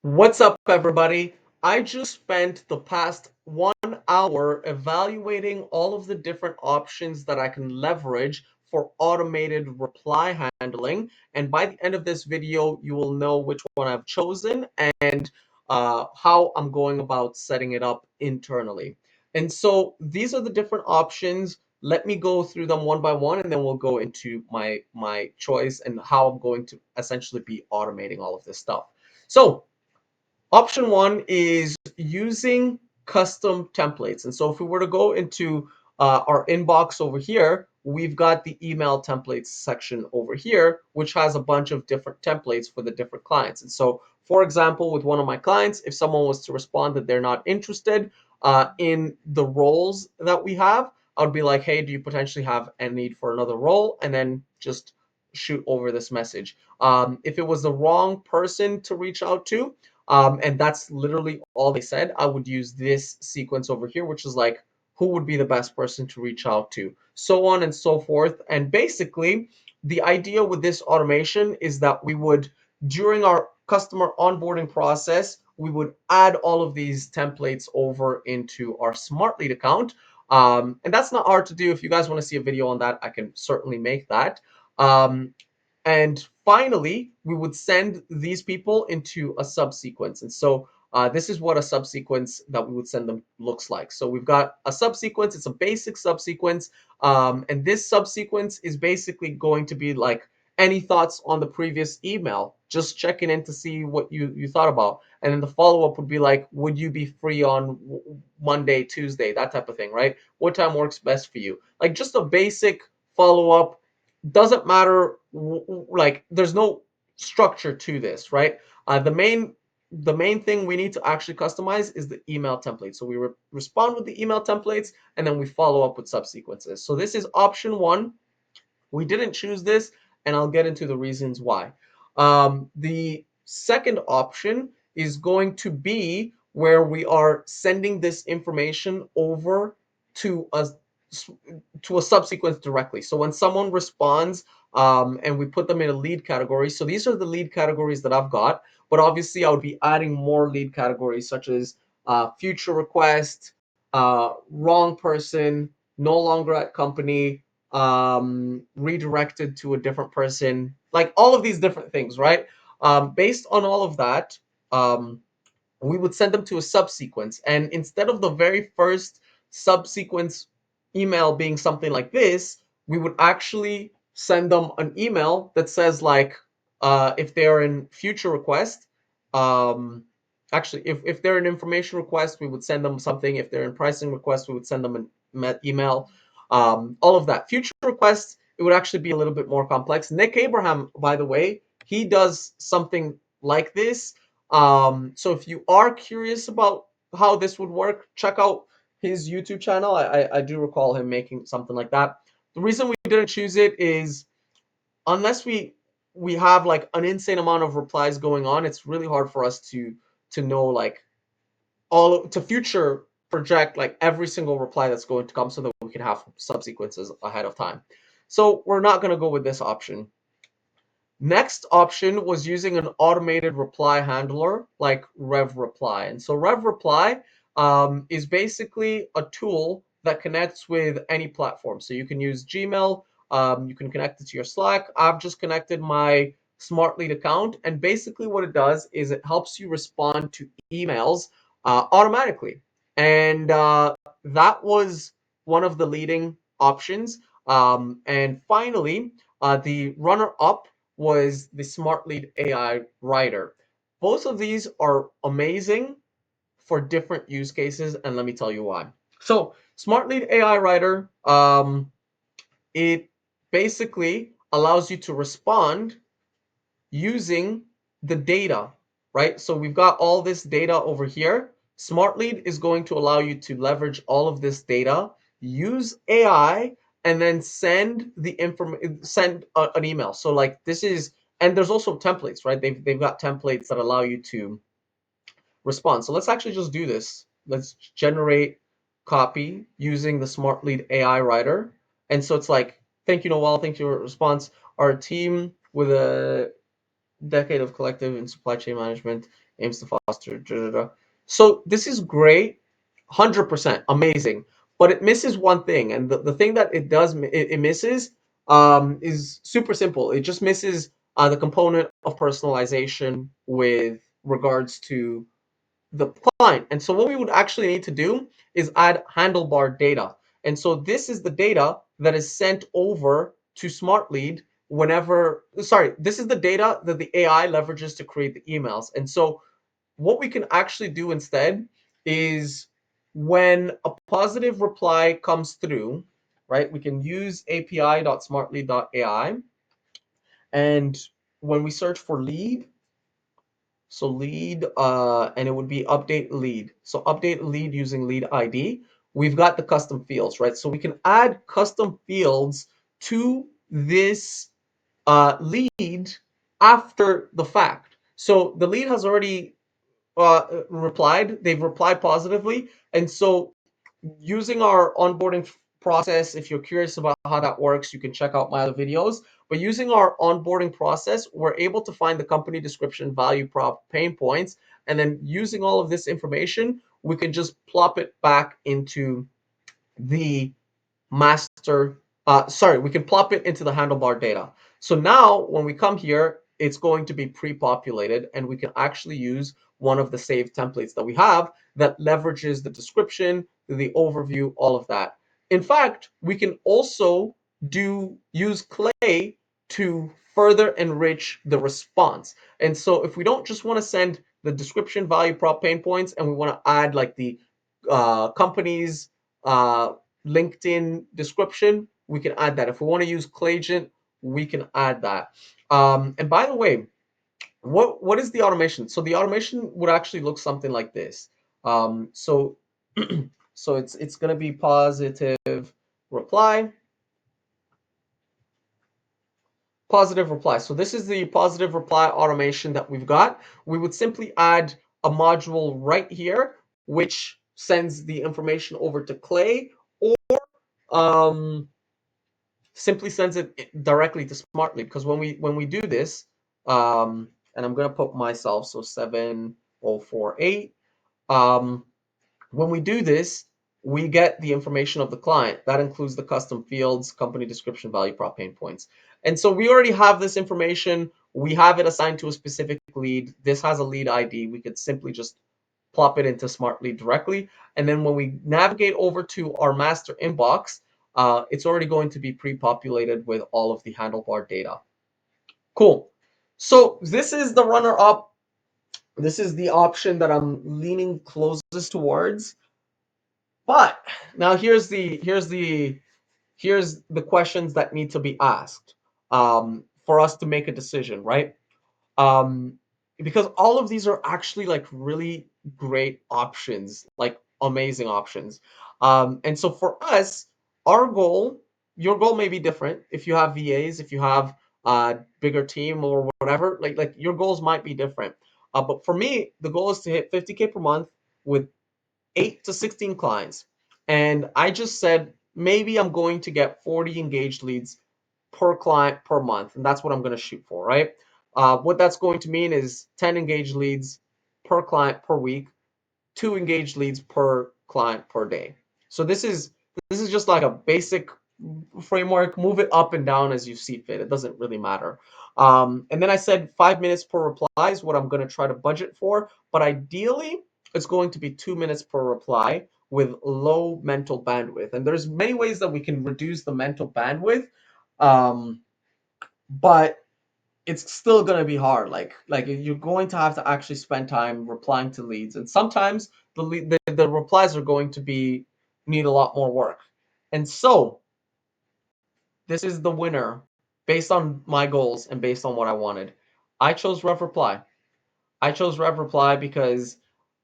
What's up, everybody? I just spent the past 1 hour evaluating all of the different options that I can leverage for automated reply handling. And by the end of this video, you will know which one I've chosen and how I'm going about setting it up internally. And so these are the different options. Let me go through them one by one, and then we'll go into my choice and how I'm going to essentially be automating all of this stuff. So option one is using custom templates. And so if we were to go into our inbox over here, we've got the email templates section over here, which has a bunch of different templates for the different clients. And so, for example, with one of my clients, if someone was to respond that they're not interested in the roles that we have, I would be like, hey, do you potentially have a need for another role? And then just shoot over this message. If it was the wrong person to reach out to, and that's literally all they said, I would use this sequence over here, which is like, who would be the best person to reach out to, so on and so forth. And basically, the idea with this automation is that we would, during our customer onboarding process, we would add all of these templates over into our Smartlead account. And that's not hard to do. If you guys want to see a video on that, I can certainly make that. Um, and finally, we would send these people into a subsequence. And so this is what a subsequence that we would send them looks like. So we've got a subsequence. It's a basic subsequence. And this subsequence is basically going to be like, any thoughts on the previous email? Just checking in to see what you thought about. And then the follow-up would be like, would you be free on Monday, Tuesday, that type of thing, right? What time works best for you? Like just a basic follow-up. Doesn't matter, like there's no structure to this, right? The main thing we need to actually customize is the email template. So we respond with the email templates, and then we follow up with subsequences. So this is option one. We didn't choose this, and I'll get into the reasons why. The second option is going to be where we are sending this information over to a subsequence directly. So when someone responds, and we put them in a lead category. So these are the lead categories that I've got, but obviously I would be adding more lead categories such as future request, wrong person, no longer at company, redirected to a different person, like all of these different things, right? Based on all of that, um, we would send them to a subsequence. And instead of the very first subsequence email being something like this, we would actually send them an email that says like, if they're in future request, um, actually, if they're an information request, we would send them something. If they're in pricing request, we would send them an email. All of that. Future requests, it would actually be a little bit more complex. Nick Abraham, by the way, he does something like this. So if you are curious about how this would work, check out his YouTube channel. I do recall him making something like that. The reason we didn't choose it is unless we have like an insane amount of replies going on, it's really hard for us to know like all to future project like every single reply that's going to come so that we can have subsequences ahead of time. So we're not going to go with this option. Next option was using an automated reply handler like RevReply. And so RevReply is basically a tool that connects with any platform. So you can use Gmail, you can connect it to your Slack. I've just connected my Smartlead account. And basically what it does is it helps you respond to emails automatically. And that was one of the leading options. And finally, the runner up was the Smartlead AI writer. Both of these are amazing for different use cases, and let me tell you why. So, Smartlead AI writer, it basically allows you to respond using the data, right? So we've got all this data over here. Smartlead is going to allow you to leverage all of this data, use AI, and then send an email. So like this is, and there's also templates, right? They've got templates that allow you to respond. So let's actually just do this. Let's generate copy using the Smartlead AI writer. And so it's like, thank you, Noel. Thank you for your response. Our team with a decade of collective and supply chain management aims to foster. Da, da, da. So this is great, 100% amazing, but it misses one thing, and the thing that it does it misses is super simple. It just misses the component of personalization with regards to the client. And so what we would actually need to do is add handlebar data. And so this is the data that is sent over to Smartlead whenever, sorry, this is the data that the AI leverages to create the emails. And so what we can actually do instead is when a positive reply comes through, right, we can use api.smartlead.ai. And when we search for lead, so lead, and it would be update lead. So update lead using lead ID. We've got the custom fields, right? So we can add custom fields to this lead after the fact. So the lead has already replied. They've replied positively, and so using our onboarding process, if you're curious about how that works, you can check out my other videos. But using our onboarding process, we're able to find the company description, value prop, pain points, and then using all of this information, we can just plop it back into the master, sorry, we can plop it into the handlebar data. So now when we come here, it's going to be pre-populated, and we can actually use one of the saved templates that we have that leverages the description, the overview, all of that. In fact, we can also use Clay to further enrich the response. And so if we don't just want to send the description, value prop, pain points, and we want to add like the companies, uh, LinkedIn description, we can add that. If we want to use Clayagent, we can add that. And by the way, what is the automation? So the automation would actually look something like this. So so it's going to be positive reply, positive reply. So this is the positive reply automation that we've got. We would simply add a module right here, which sends the information over to Clay, or um, simply sends it directly to Smartlead. Because when we do this, and I'm gonna put myself, so 7048. When we do this, we get the information of the client. That includes the custom fields, company description, value prop, pain points. And so we already have this information. We have it assigned to a specific lead. This has a lead ID. We could simply just plop it into Smartlead directly. And then when we navigate over to our master inbox, it's already going to be pre-populated with all of the handlebar data. Cool. So this is the runner up. This is the option that I'm leaning closest towards. But now here's the questions that need to be asked for us to make a decision, right? um because all of these are actually like really great options, like amazing options. And so for us, our goal, your goal may be different. If you have VAs, if you have a bigger team or whatever, like your goals might be different. But for me, the goal is to hit 50K per month with 8 to 16 clients. And I just said maybe I'm going to get 40 engaged leads per client per month, and that's what I'm going to shoot for, right? What that's going to mean is 10 engaged leads per client per week, 2 engaged leads per client per day. So this is just like a basic framework. Move it up and down as you see fit. It doesn't really matter. And then I said 5 minutes per reply is what I'm going to try to budget for, but ideally it's going to be 2 minutes per reply with low mental bandwidth. And there's many ways that we can reduce the mental bandwidth, um, but it's still going to be hard. Like you're going to have to actually spend time replying to leads, and sometimes the replies are going to be need a lot more work. And so this is the winner based on my goals and based on what I wanted. I chose RevReply. I chose RevReply because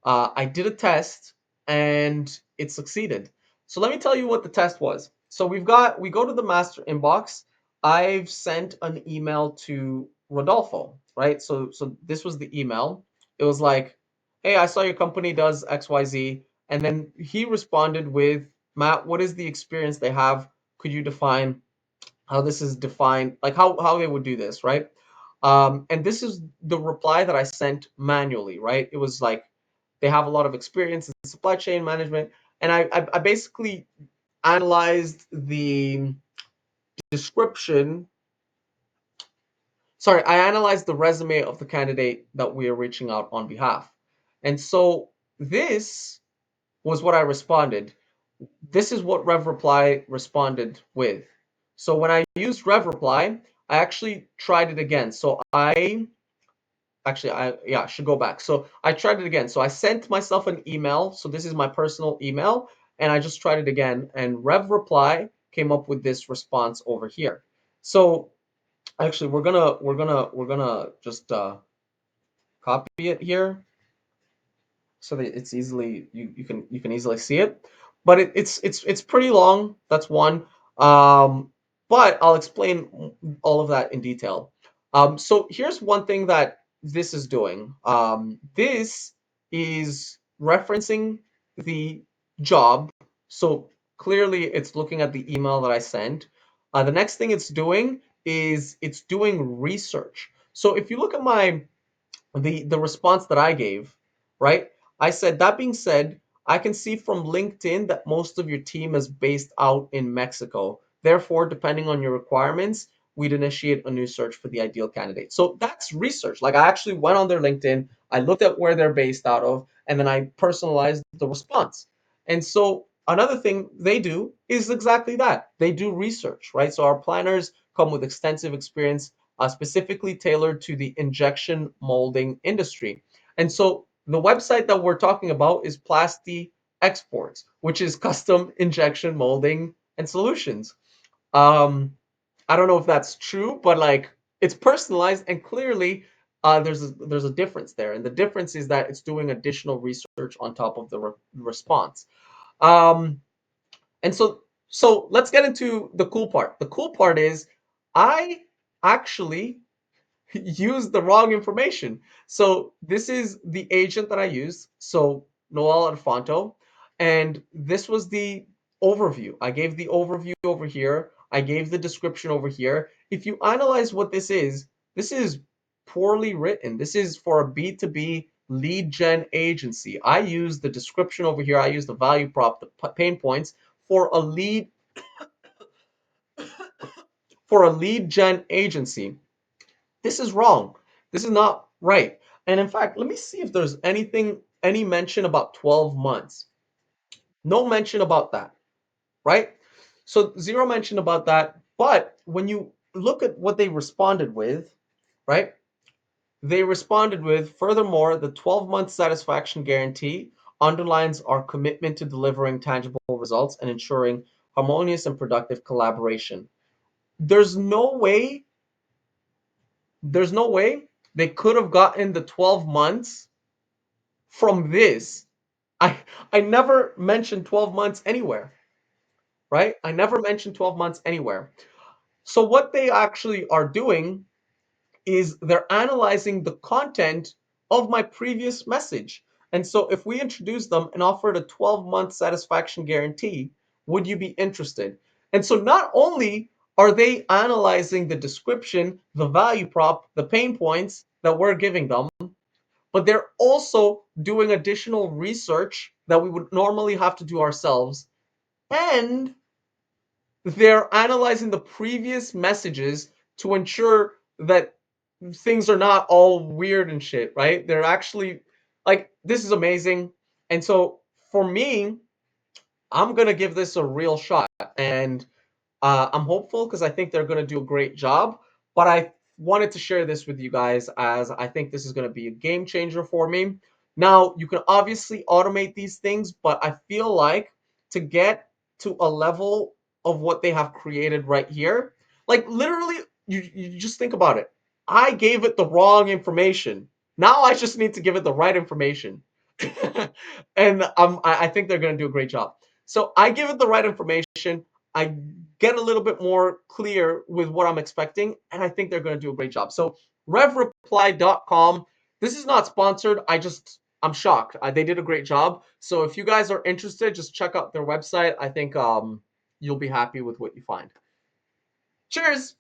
I did a test and it succeeded. So let me tell you what the test was. So we go to the master inbox. I've sent an email to Rodolfo, right? So this was the email. It was like, hey, I saw your company does XYZ. And then he responded with, Matt, what is the experience they have? Could you define how this is defined, like how they would do this, right? And this is the reply that I sent manually, right? It was like they have a lot of experience in supply chain management, and I basically analyzed the description. Sorry, I analyzed the resume of the candidate that we are reaching out on behalf. And so this was what I responded. This is what RevReply responded with. So when I used RevReply, I actually tried it again. So I should go back. So I tried it again. So I sent myself an email. So this is my personal email, and I just tried it again. And RevReply came up with this response over here. So actually, we're gonna just copy it here so that it's easily you can easily see it. But it's pretty long. That's one. Um, but I'll explain all of that in detail. So here's one thing that this is doing. This is referencing the job. So clearly, it's looking at the email that I sent. The next thing it's doing is it's doing research. So if you look at the response that I gave, right? I said, that being said, I can see from LinkedIn that most of your team is based out in Mexico. Therefore, depending on your requirements, we'd initiate a new search for the ideal candidate. So that's research. Like I actually went on their LinkedIn, I looked at where they're based out of, and then I personalized the response. And so another thing they do is exactly that. They do research, right? So our planners come with extensive experience specifically tailored to the injection molding industry. And so the website that we're talking about is Plasti Exports, which is custom injection molding and solutions. I don't know if that's true, but like it's personalized and clearly there's a difference there, and the difference is that it's doing additional research on top of the response. Um, and so let's get into the cool part. The cool part is I actually used the wrong information. So this is the agent that I used. So Noel Alfonso, and this was the overview. I gave the overview over here. I gave the description over here. If you analyze what this is poorly written. This is for a B2B lead gen agency. I use the description over here. I use the value prop, the pain points for a lead gen agency. This is wrong. This is not right. And in fact, let me see if there's any mention about 12 months. No mention about that, right? So zero mention about that. But when you look at what they responded with, right? They responded with, furthermore, the 12-month satisfaction guarantee underlines our commitment to delivering tangible results and ensuring harmonious and productive collaboration. There's no way there's no way they could have gotten the 12 months from this. I never mentioned 12 months anywhere, right? I never mentioned 12 months anywhere. So what they actually are doing is they're analyzing the content of my previous message. And so if we introduce them and offered a 12-month satisfaction guarantee, would you be interested? And so not only are they analyzing the description, the value prop, the pain points that we're giving them, but they're also doing additional research that we would normally have to do ourselves. And they're analyzing the previous messages to ensure that things are not all weird and shit, right? They're actually like, this is amazing. And so for me, I'm going to give this a real shot. And I'm hopeful because I think they're going to do a great job. But I wanted to share this with you guys as I think this is going to be a game changer for me. Now, you can obviously automate these things, but I feel like to get to a level of what they have created right here, like literally, you just think about it. I gave it the wrong information. Now I just need to give it the right information. And I think they're going to do a great job. So I give it the right information. I get a little bit more clear with what I'm expecting, and I think they're going to do a great job. So revreply.com. This is not sponsored. I'm shocked. They did a great job. So if you guys are interested, just check out their website. I think you'll be happy with what you find. Cheers.